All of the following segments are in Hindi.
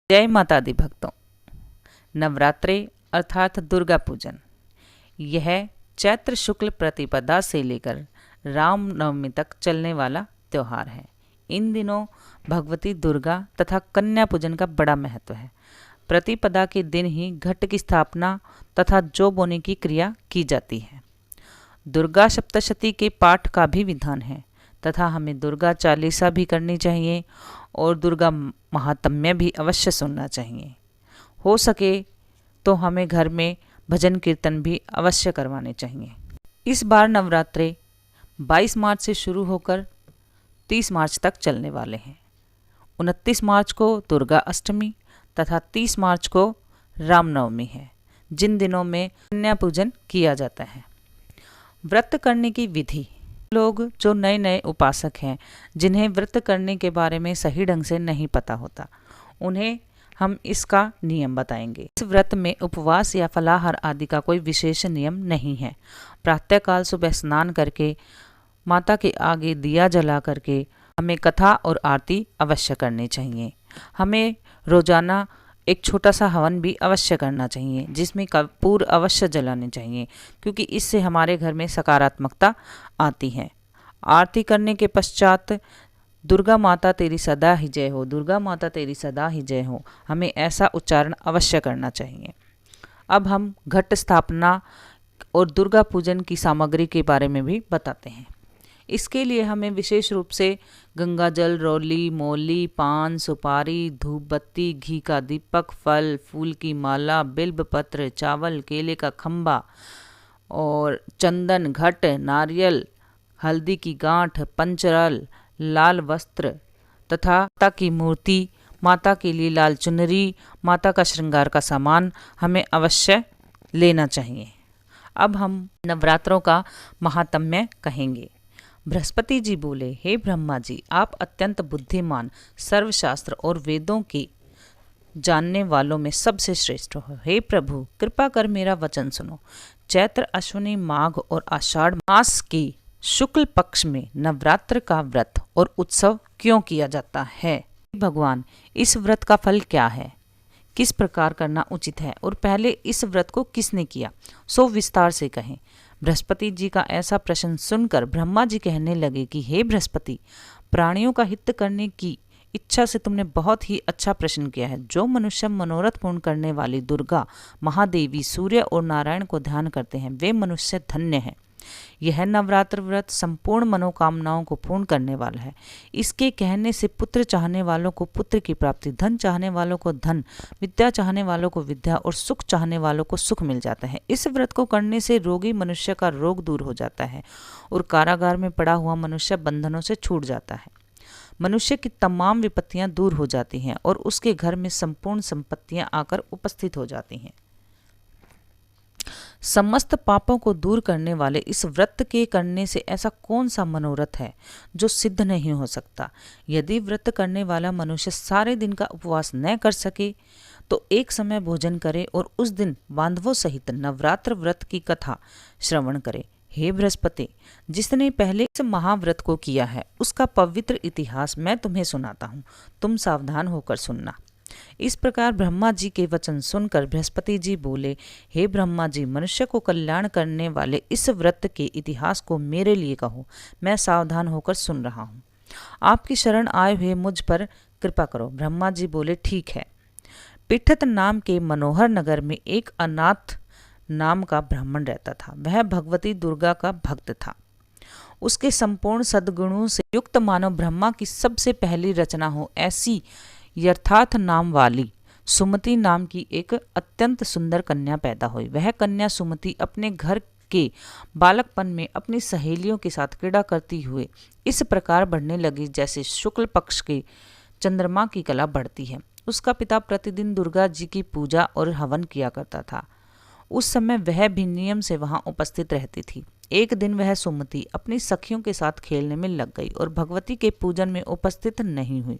जय माता दी भक्तों। नवरात्रे अर्थात दुर्गा पूजन यह चैत्र शुक्ल प्रतिपदा से लेकर रामनवमी तक चलने वाला त्यौहार है। इन दिनों भगवती दुर्गा तथा कन्या पूजन का बड़ा महत्व है। प्रतिपदा के दिन ही घट की स्थापना तथा जौ बोने की क्रिया की जाती है। दुर्गा सप्तशती के पाठ का भी विधान है तथा हमें दुर्गा चालीसा भी करनी चाहिए और दुर्गा महात्म्य भी अवश्य सुनना चाहिए। हो सके तो हमें घर में भजन कीर्तन भी अवश्य करवाने चाहिए। इस बार नवरात्रे 22 मार्च से शुरू होकर 30 मार्च तक चलने वाले हैं। 29 मार्च को दुर्गा अष्टमी तथा 30 मार्च को रामनवमी है, जिन दिनों में कन्या पूजन किया जाता है। व्रत करने की विधि। लोग जो नए नए उपासक हैं, जिन्हें व्रत करने के बारे में सही ढंग से नहीं पता होता, उन्हें हम इसका नियम बताएंगे। इस व्रत में उपवास या फलाहार आदि का कोई विशेष नियम नहीं है। प्रातःकाल सुबह स्नान करके माता के आगे दिया जला करके हमें कथा और आरती अवश्य करनी चाहिए। हमें रोजाना एक छोटा सा हवन भी अवश्य करना चाहिए, जिसमें कपूर अवश्य जलाने चाहिए, क्योंकि इससे हमारे घर में सकारात्मकता आती है। आरती करने के पश्चात दुर्गा माता तेरी सदा ही जय हो, दुर्गा माता तेरी सदा ही जय हो, हमें ऐसा उच्चारण अवश्य करना चाहिए। अब हम घट स्थापना और दुर्गा पूजन की सामग्री के बारे में भी बताते हैं। इसके लिए हमें विशेष रूप से गंगा जल, रोली, मौली, पान, सुपारी, धूप बत्ती, घी का दीपक, फल फूल की माला, बिल्व पत्र, चावल, केले का खंबा और चंदन, घट, नारियल, हल्दी की गांठ, पंचरल, लाल वस्त्र तथा माता की मूर्ति, माता के लिए लाल चुनरी, माता का श्रृंगार का सामान हमें अवश्य लेना चाहिए। अब हम नवरात्रों का महात्म्य कहेंगे। बृहस्पति जी बोले, हे ब्रह्मा जी, आप अत्यंत बुद्धिमान, सर्वशास्त्र और वेदों के जानने वालों में सबसे श्रेष्ठ हो। हे प्रभु, कृपा कर मेरा वचन सुनो। चैत्र, अश्विनी, माघ और आषाढ़ मास के शुक्ल पक्ष में नवरात्र का व्रत और उत्सव क्यों किया जाता है? भगवान, इस व्रत का फल क्या है, किस प्रकार करना उचित है और पहले इस व्रत को किसने किया, सो विस्तार से कहें। बृहस्पति जी का ऐसा प्रश्न सुनकर ब्रह्मा जी कहने लगे कि हे बृहस्पति, प्राणियों का हित करने की इच्छा से तुमने बहुत ही अच्छा प्रश्न किया है। जो मनुष्य मनोरथ पूर्ण करने वाली दुर्गा, महादेवी, सूर्य और नारायण को ध्यान करते हैं, वे मनुष्य धन्य हैं। यह नवरात्र व्रत संपूर्ण मनोकामनाओं को पूर्ण करने वाला है। इसके कहने से पुत्र चाहने वालों को पुत्र की प्राप्ति, धन चाहने वालों को धन, विद्या चाहने वालों को विद्या और सुख चाहने वालों को सुख मिल जाता है। इस व्रत को करने से रोगी मनुष्य का रोग दूर हो जाता है और कारागार में पड़ा हुआ मनुष्य बंधनों से छूट जाता है। मनुष्य की तमाम विपत्तियां दूर हो जाती हैं और उसके घर में संपूर्ण संपत्तियां आकर उपस्थित हो जाती हैं। समस्त पापों को दूर करने वाले इस व्रत के करने से ऐसा कौन सा मनोरथ है जो सिद्ध नहीं हो सकता? यदि व्रत करने वाला मनुष्य सारे दिन का उपवास न कर सके तो एक समय भोजन करे और उस दिन बांधवों सहित नवरात्र व्रत की कथा श्रवण करे। हे बृहस्पति, जिसने पहले इस महाव्रत को किया है उसका पवित्र इतिहास मैं तुम्हें सुनाता हूँ, तुम सावधान होकर सुनना। इस प्रकार ब्रह्मा जी के वचन सुनकर बृहस्पति जी बोले, हे ब्रह्मा जी, मनुष्य को कल्याण करने वाले इस व्रत के इतिहास को मेरे लिए कहो, मैं सावधान होकर सुन रहा हूँ। आपकी शरण आए हुए मुझ पर कृपा करो। ब्रह्मा जी बोले, ठीक है। पिठत नाम के मनोहर नगर में एक अनाथ नाम का ब्राह्मण रहता था। वह भगवती दुर्गा का भक्त था। उसके संपूर्ण सद्गुणों से युक्त मानव ब्रह्मा की सबसे पहली रचना हो ऐसी यथार्थ नाम वाली सुमति नाम की एक अत्यंत सुंदर कन्या पैदा हुई। वह कन्या सुमति अपने घर के बालकपन में अपनी सहेलियों के साथ क्रीड़ा करती हुए इस प्रकार बढ़ने लगी जैसे शुक्ल पक्ष के चंद्रमा की कला बढ़ती है। उसका पिता प्रतिदिन दुर्गा जी की पूजा और हवन किया करता था। उस समय वह भी नियम से वहां उपस्थित रहती थी। एक दिन वह सुमति अपनी सखियों के साथ खेलने में लग गई और भगवती के पूजन में उपस्थित नहीं हुई।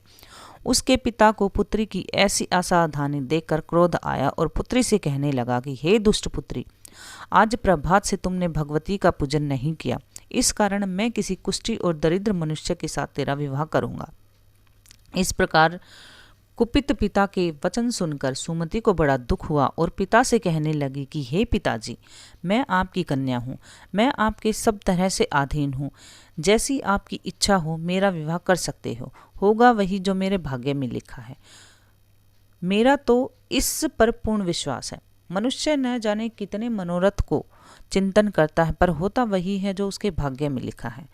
उसके पिता को पुत्री की ऐसी असावधानी देखकर क्रोध आया और पुत्री से कहने लगा कि हे दुष्ट पुत्री, आज प्रभात से तुमने भगवती का पूजन नहीं किया, इस कारण मैं किसी कुष्ठी और दरिद्र मनुष्य के साथ तेरा विवाह करूंगा। इस प्रकार कुपित पिता के वचन सुनकर सुमति को बड़ा दुख हुआ और पिता से कहने लगी कि हे पिताजी, मैं आपकी कन्या हूँ, मैं आपके सब तरह से अधीन हूँ। जैसी आपकी इच्छा हो मेरा विवाह कर सकते हो, होगा वही जो मेरे भाग्य में लिखा है। मेरा तो इस पर पूर्ण विश्वास है। मनुष्य न जाने कितने मनोरथ को चिंतन करता है, पर होता वही है जो उसके भाग्य में लिखा है।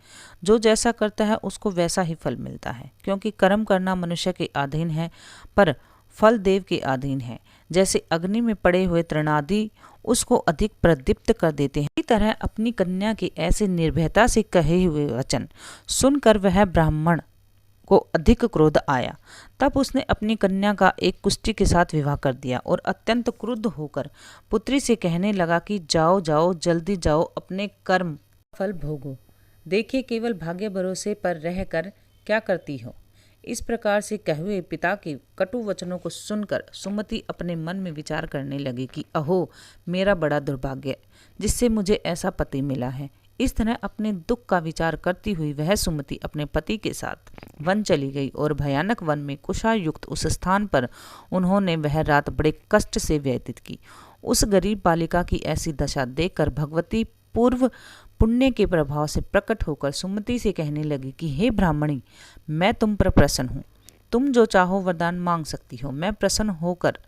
जो जैसा करता है उसको वैसा ही फल मिलता है, क्योंकि कर्म करना मनुष्य के अधीन है पर फल देव के अधीन है। जैसे अग्नि में पड़े हुए तृणादि उसको अधिक प्रदीप्त कर देते हैं, इसी तरह अपनी कन्या के ऐसे निर्भयता से कहे हुए वचन सुनकर वह ब्राह्मण को अधिक क्रोध आया। तब उसने अपनी कन्या का एक कुष्ठी के साथ विवाह कर दिया और अत्यंत क्रुद्ध होकर पुत्री से कहने लगा कि जाओ जाओ, जल्दी जाओ, अपने कर्म फल भोगो। देखिए केवल भाग्य भरोसे पर रहकर क्या करती हो। इस प्रकार से कहे हुए पिता के कटु वचनों को सुनकर सुमति अपने मन में विचार करने लगी कि अहो, मेरा बड़ा दुर्भाग्य जिससे मुझे ऐसा पति मिला है। इस तरह अपने दुख का विचार करती हुई वह सुमति अपने पति के साथ वन चली गई और भयानक वन में कुशायुक्त उस स्थान पर उन्होंने वह रात बड़े कष्ट से व्यतीत की। उस गरीब बालिका की ऐसी दशा देखकर भगवती पूर्व पुण्य के प्रभाव से प्रकट होकर सुमति से कहने लगी कि हे ब्राह्मणी, मैं तुम पर प्रसन्न हूँ, तुम जो चाहो वरदान मांग सकती हो, मैं प्रसन्न होकर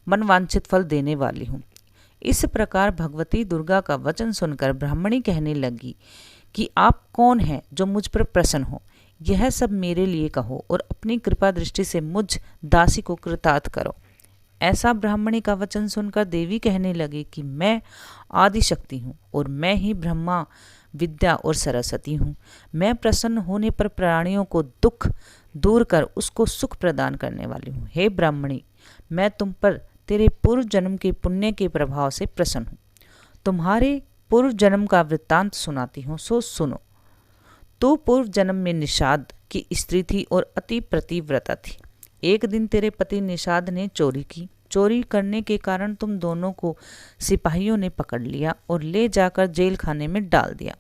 मनवांछित फल देने वाली हूँ। इस प्रकार भगवती दुर्गा का वचन सुनकर ब्राह्मणी कहने लगी कि आप कौन हैं जो मुझ पर प्रसन्न हो, यह सब मेरे लिए कहो और अपनी कृपा दृष्टि से मुझ दासी को कृतार्थ करो। ऐसा ब्राह्मणी का वचन सुनकर देवी कहने लगी कि मैं आदि शक्ति हूँ और मैं ही ब्रह्मा विद्या और सरस्वती हूँ। मैं प्रसन्न होने पर प्राणियों को दुख दूर कर उसको सुख प्रदान करने वाली हूँ। हे ब्राह्मणी, मैं तुम पर तेरे पूर्व जन्म के पुण्य के प्रभाव से प्रसन्न हूँ। तुम्हारे पूर्व जन्म का वृत्तांत सुनाती हूँ, सो सुनो। तू पूर्व जन्म में निषाद की स्त्री थी और अति प्रतिव्रता थी। एक दिन तेरे पति निषाद ने चोरी की। चोरी करने के कारण तुम दोनों को सिपाहियों ने पकड़ लिया और ले जाकर जेल खाने में डाल दिया।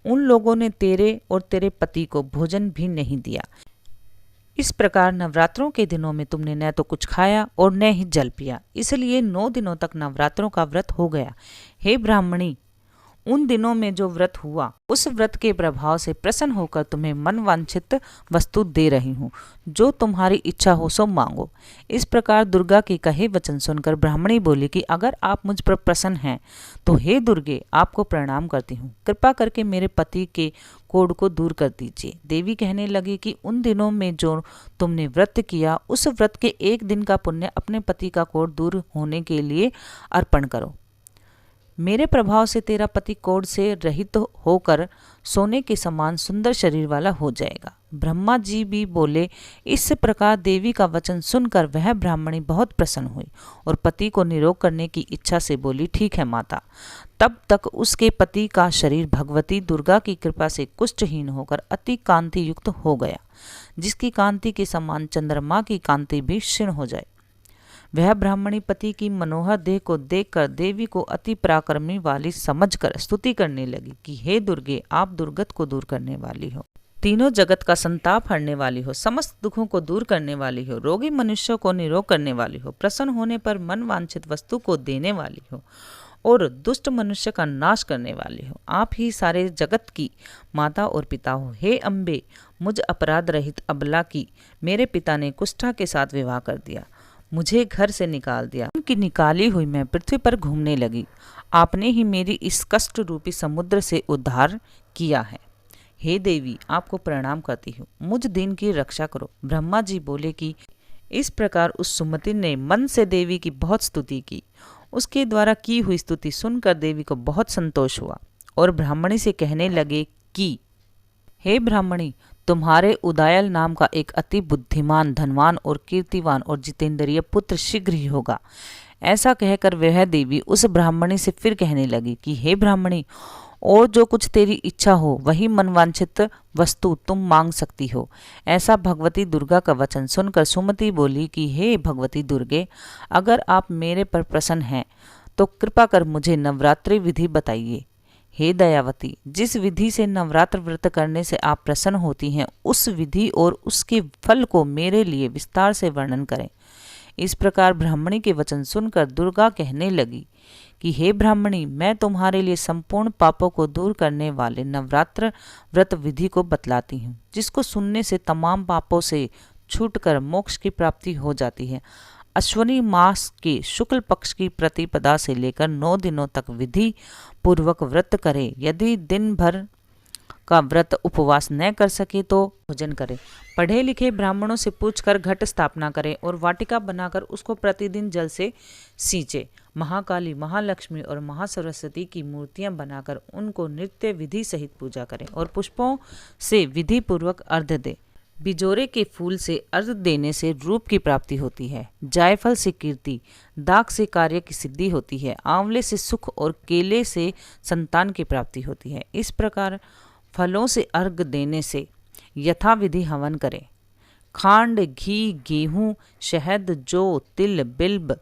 उन लोगों ने तेरे और तेरे पति को भोजन भी नहीं दिया। इस प्रकार नवरात्रों के दिनों में तुमने न तो कुछ खाया और न ही जल पिया, इसलिए 9 दिनों तक नवरात्रों का व्रत हो गया। हे ब्राह्मणी, उन दिनों में जो व्रत हुआ उस व्रत के प्रभाव से प्रसन्न होकर तुम्हें मनवांछित वस्तु दे रही हूँ, जो तुम्हारी इच्छा हो सो मांगो। इस प्रकार दुर्गा के कहे वचन सुनकर ब्राह्मणी बोली कि अगर आप मुझ पर प्रसन्न हैं तो हे दुर्गे, आपको प्रणाम करती हूँ, कृपा करके मेरे पति के कोढ़ को दूर कर दीजिए। देवी कहने लगी कि उन दिनों में जो तुमने व्रत किया उस व्रत के एक दिन का पुण्य अपने पति का कोढ़ दूर होने के लिए अर्पण करो। मेरे प्रभाव से तेरा पति कोढ़ से रहित होकर सोने के समान सुंदर शरीर वाला हो जाएगा। ब्रह्मा जी भी बोले। इस प्रकार देवी का वचन सुनकर वह ब्राह्मणी बहुत प्रसन्न हुई और पति को निरोग करने की इच्छा से बोली, ठीक है माता। तब तक उसके पति का शरीर भगवती दुर्गा की कृपा से कुष्ठहीन होकर अति कांति युक्त हो गया, जिसकी कांति के समान चंद्रमा की कांति भी क्षीण हो जाए। वह ब्राह्मणी पति की मनोहर देह को देखकर देवी को अति पराक्रमी वाली समझकर स्तुति करने लगी कि हे दुर्गे, आप दुर्गत को दूर करने वाली हो, तीनों जगत का संताप हरने वाली हो, समस्त दुखों को दूर करने वाली हो, रोगी मनुष्यों को निरोग करने वाली हो, प्रसन्न होने पर मन वांछित वस्तु को देने वाली हो और दुष्ट मनुष्य का नाश करने वाली हो। आप ही सारे जगत की माता और पिता हो। हे अम्बे, मुझ अपराध रहित अबला की मेरे पिता ने कुष्ठा के साथ विवाह कर दिया, मुझे घर से निकाल दिया। उनकी निकाली हुई मैं पृथ्वी पर घूमने लगी। आपने ही मेरी इस कष्ट रूपी समुद्र से उद्धार किया है। हे देवी, आपको प्रणाम करती हूँ, मुझ दीन की रक्षा करो। ब्रह्मा जी बोले कि इस प्रकार उस सुमति ने मन से देवी की बहुत स्तुति की। उसके द्वारा की हुई स्तुति सुनकर देवी को बहुत संतोष हुआ और ब्राह्मणी से कहने लगे कि हे ब्राह्मणी, तुम्हारे उदायल नाम का एक अति बुद्धिमान, धनवान और कीर्तिवान और जितेंद्रिय पुत्र शीघ्र ही होगा। ऐसा कहकर वह देवी उस ब्राह्मणी से फिर कहने लगी कि हे ब्राह्मणी, और जो कुछ तेरी इच्छा हो वही मनवांछित वस्तु तुम मांग सकती हो। ऐसा भगवती दुर्गा का वचन सुनकर सुमति बोली कि हे भगवती दुर्गे, अगर आप मेरे पर प्रसन्न हैं तो कृपा कर मुझे नवरात्रि विधि बताइए। हे दयावती, जिस विधि से नवरात्र व्रत करने से आप प्रसन्न होती हैं, उस विधि और उसके फल को मेरे लिए विस्तार से वर्णन करें। इस प्रकार ब्राह्मणी के वचन सुनकर दुर्गा कहने लगी कि हे ब्राह्मणी, मैं तुम्हारे लिए संपूर्ण पापों को दूर करने वाले नवरात्र व्रत विधि को बतलाती हूँ, जिसको सुनने से तमाम पापों से छूटकर मोक्ष की प्राप्ति हो जाती है। अश्वनी मास के शुक्ल पक्ष की प्रतिपदा से लेकर 9 दिनों तक विधि पूर्वक व्रत करे। यदि दिन भर का व्रत उपवास न कर सके तो भोजन करे। पढ़े लिखे ब्राह्मणों से पूछकर घट स्थापना करें और वाटिका बनाकर उसको प्रतिदिन जल से सींचे। महाकाली, महालक्ष्मी और महासरस्वती की मूर्तियां बनाकर उनको नृत्य विधि सहित पूजा करें और पुष्पों से विधि पूर्वक अर्घ्य दे। बिजोरे के फूल से अर्घ्य देने से रूप की प्राप्ति होती है, जायफल से कीर्ति, दाख से कार्य की सिद्धि होती है, आंवले से सुख और केले से संतान की प्राप्ति होती है। इस प्रकार फलों से अर्घ्य देने से यथाविधि हवन करें। खांड, घी, गेहूं, शहद, जौ, तिल, बिल्व,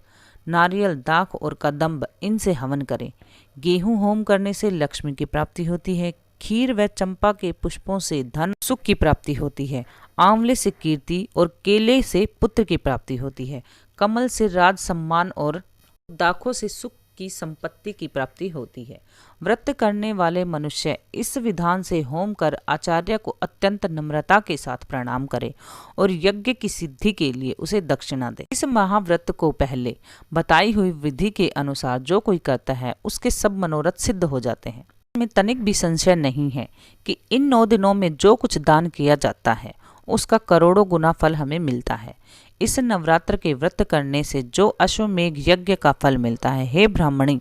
नारियल, दाख और कदम्ब, इनसे हवन करें। गेहूं होम करने से लक्ष्मी की प्राप्ति होती है। खीर व चंपा के पुष्पों से धन सुख की प्राप्ति होती है। आंवले से कीर्ति और केले से पुत्र की प्राप्ति होती है। कमल से राज सम्मान और दाखों से सुख की संपत्ति की प्राप्ति होती है। व्रत करने वाले मनुष्य इस विधान से होम कर आचार्य को अत्यंत नम्रता के साथ प्रणाम करे और यज्ञ की सिद्धि के लिए उसे दक्षिणा दे। इस महाव्रत को पहले बताई हुई विधि के अनुसार जो कोई करता है उसके सब मनोरथ सिद्ध हो जाते हैं। में तनिक भी संशय नहीं है कि इन 9 दिनों में जो कुछ दान किया जाता है उसका करोड़ों गुना फल हमें मिलता है। इस नवरात्र के व्रत करने से जो अश्वमेघ यज्ञ का फल मिलता है, हे ब्राह्मणी,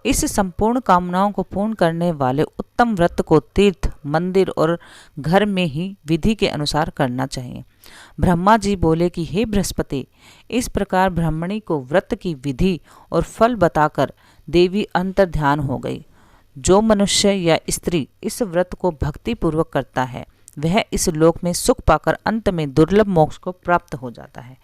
इस संपूर्ण कामनाओं को पूर्ण करने वाले उत्तम व्रत को तीर्थ, मंदिर और घर में ही विधि के अनुसार करना चाहिए। ब्रह्मा जी बोले कि हे बृहस्पति, इस प्रकार ब्राह्मणी को व्रत की विधि और फल बताकर देवी अंतर ध्यान हो गई। जो मनुष्य या स्त्री इस व्रत को भक्ति पूर्वक करता है वह इस लोक में सुख पाकर अंत में दुर्लभ मोक्ष को प्राप्त हो जाता है।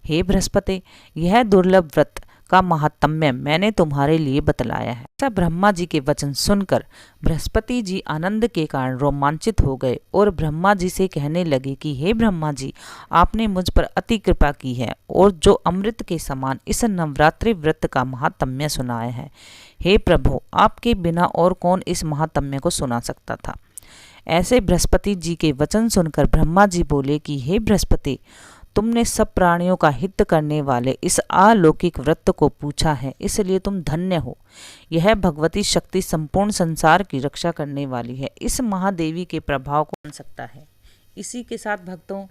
हे बृहस्पति, यह दुर्लभ व्रत का महात्म्य मैंने तुम्हारे लिए बतलाया है। ऐसा ब्रह्मा जी के वचन सुनकर बृहस्पति जी आनंद के कारण रोमांचित हो गए और ब्रह्मा जी से कहने लगे कि हे ब्रह्मा जी, आपने मुझ पर अति कृपा की है और जो अमृत के समान इस नवरात्रि व्रत का महात्म्य सुनाया है। हे प्रभु, आपके बिना और कौन इस महात्म्य को सुना सकता था। ऐसे बृहस्पति जी के वचन सुनकर ब्रह्मा जी बोले कि हे बृहस्पति, तुमने सब प्राणियों का हित करने वाले इस अलौकिक व्रत को पूछा है, इसलिए तुम धन्य हो। यह भगवती शक्ति संपूर्ण संसार की रक्षा करने वाली है। इस महादेवी के प्रभाव को जान सकता है। इसी के साथ भक्तों,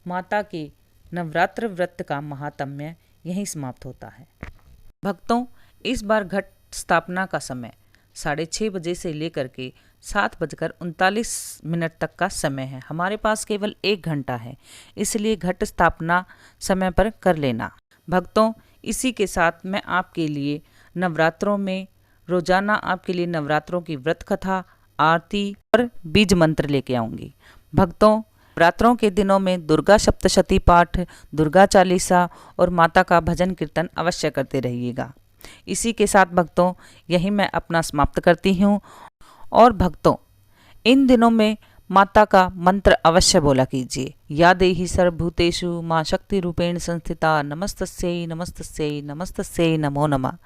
माता के नवरात्र व्रत का महात्म्य यहीं समाप्त होता है। भक्तों, इस बार घट स्थापना का समय 6:30 बजे से लेकर के 7:39 तक का समय है। हमारे पास केवल 1 घंटा है, इसलिए घट स्थापना समय पर कर लेना। भक्तों, इसी के साथ मैं आपके लिए नवरात्रों में रोजाना आपके लिए नवरात्रों की व्रत कथा, आरती और बीज मंत्र लेके आऊँगी। भक्तों, नवरात्रों के दिनों में दुर्गा सप्तशती पाठ, दुर्गा चालीसा और माता का भजन कीर्तन अवश्य करते रहिएगा। इसी के साथ भक्तों, यही मैं अपना समाप्त करती हूँ। और भक्तों, इन दिनों में माता का मंत्र अवश्य बोला कीजिए। या देहि सर्वभूतेषु मां शक्ति रूपेण संस्थिता, नमस्तस्यै नमस्तस्यै नमस्तस्यै नमो नमः।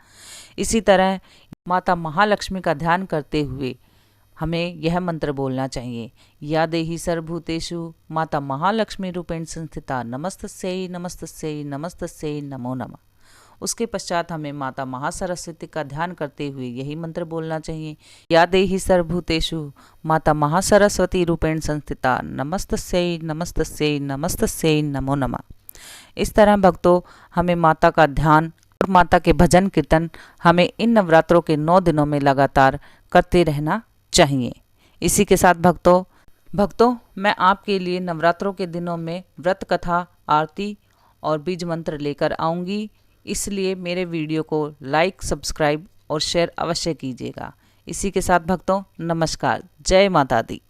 इसी तरह माता महालक्ष्मी का ध्यान करते हुए हमें यह मंत्र बोलना चाहिए। या देहि सर्वभूतेषु माता महालक्ष्मी रूपेण संस्थिता, नमस्तस्यै नमस्तस्यै नमस्तस्यै नमो नमः। उसके पश्चात हमें माता महासरस्वती का ध्यान करते हुए यही मंत्र बोलना चाहिए। या देहि सर्वभूतेषु माता महासरस्वती रूपेण संस्थिता, नमस्तस्यै नमस्तस्यै नमस्तस्यै नमो नमः। इस तरह भक्तों, हमें माता का ध्यान और माता के भजन कीर्तन हमें इन नवरात्रों के 9 दिनों में लगातार करते रहना चाहिए। इसी के साथ भक्तों, मैं आपके लिए नवरात्रों के दिनों में व्रत कथा, आरती और बीज मंत्र लेकर आऊँगी। इसलिए मेरे वीडियो को लाइक, सब्सक्राइब और शेयर अवश्य कीजिएगा। इसी के साथ भक्तों, नमस्कार। जय माता दी।